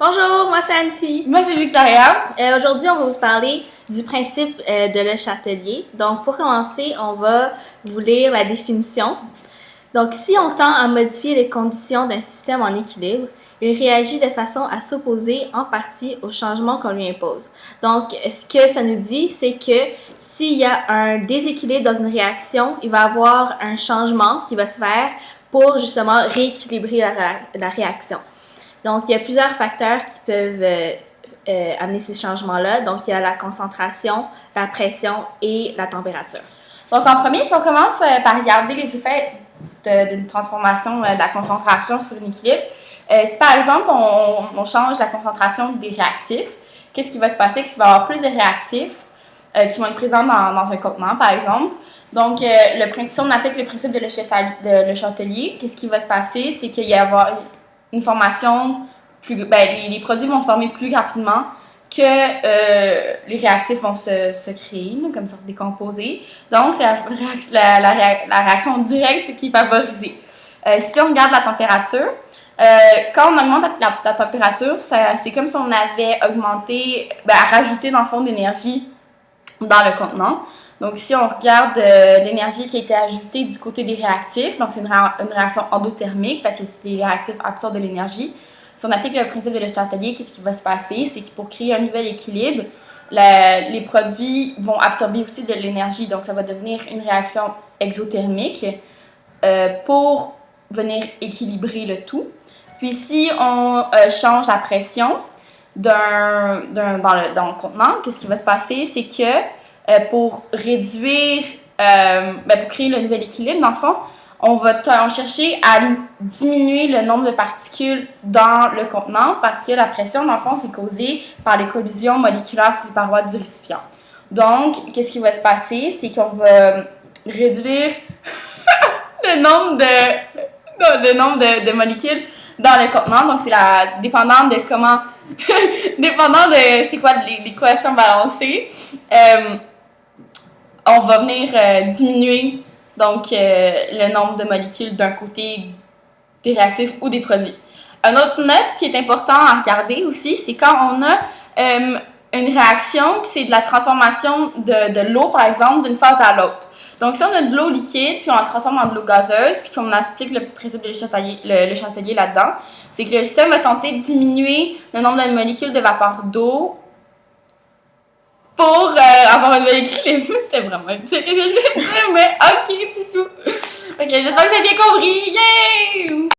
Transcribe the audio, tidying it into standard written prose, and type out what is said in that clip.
Bonjour, moi c'est Anty. Moi, c'est Victoria. Aujourd'hui, on va vous parler du principe de Le Chatelier. Donc, pour commencer, on va vous lire la définition. Donc, si on tend à modifier les conditions d'un système en équilibre, il réagit de façon à s'opposer en partie aux changements qu'on lui impose. Donc, ce que ça nous dit, c'est que s'il y a un déséquilibre dans une réaction, il va y avoir un changement qui va se faire pour justement rééquilibrer la réaction. Donc, il y a plusieurs facteurs qui peuvent amener ces changements-là. Donc, il y a la concentration, la pression et la température. Donc, en premier, si on commence par regarder les effets d'une transformation de la concentration sur un équilibre, si par exemple, on change la concentration des réactifs, qu'est-ce qui va se passer? C'est qu'il va y avoir plus de réactifs qui vont être présents dans un contenant, par exemple. Donc, si on applique le principe de Le Chatelier, qu'est-ce qui va se passer? C'est qu'il va y avoir une formation les produits vont se former plus rapidement que les réactifs vont se créer, comme ça, décomposer. Donc, c'est la réaction directe qui est favorisée. Si on regarde la température, quand on augmente la température, c'est comme si on avait rajouté dans le fond d'énergie dans le contenant. Donc, si on regarde l'énergie qui a été ajoutée du côté des réactifs, donc c'est une réaction endothermique parce que les réactifs absorbent de l'énergie. Si on applique le principe de Le Chatelier, qu'est-ce qui va se passer? C'est que pour créer un nouvel équilibre, les produits vont absorber aussi de l'énergie. Donc, ça va devenir une réaction exothermique pour venir équilibrer le tout. Puis, si on change la pression dans le contenant, qu'est-ce qui va se passer? C'est que pour réduire, pour créer le nouvel équilibre, dans le fond, on va chercher à diminuer le nombre de particules dans le contenant parce que la pression, dans le fond, c'est causée par les collisions moléculaires sur les parois du récipient. Donc, qu'est-ce qui va se passer? C'est qu'on va réduire le nombre de molécules dans le contenant. Donc, c'est dépendant de comment... dépendant de c'est quoi l'équation balancée, on va venir diminuer donc le nombre de molécules d'un côté des réactifs ou des produits. Un autre note qui est important à regarder aussi, c'est quand on a une réaction, c'est de la transformation de l'eau, par exemple, d'une phase à l'autre. Donc, si on a de l'eau liquide, puis on la transforme en de l'eau gazeuse, puis qu'on applique le principe de Le Chatelier là-dedans, c'est que le système va tenter de diminuer le nombre de molécules de vapeur d'eau pour avoir un nouvel équilibre. C'était vraiment... C'est ce que je voulais dire, mais ok, c'est tout. Ok, j'espère que vous avez bien compris. Yay!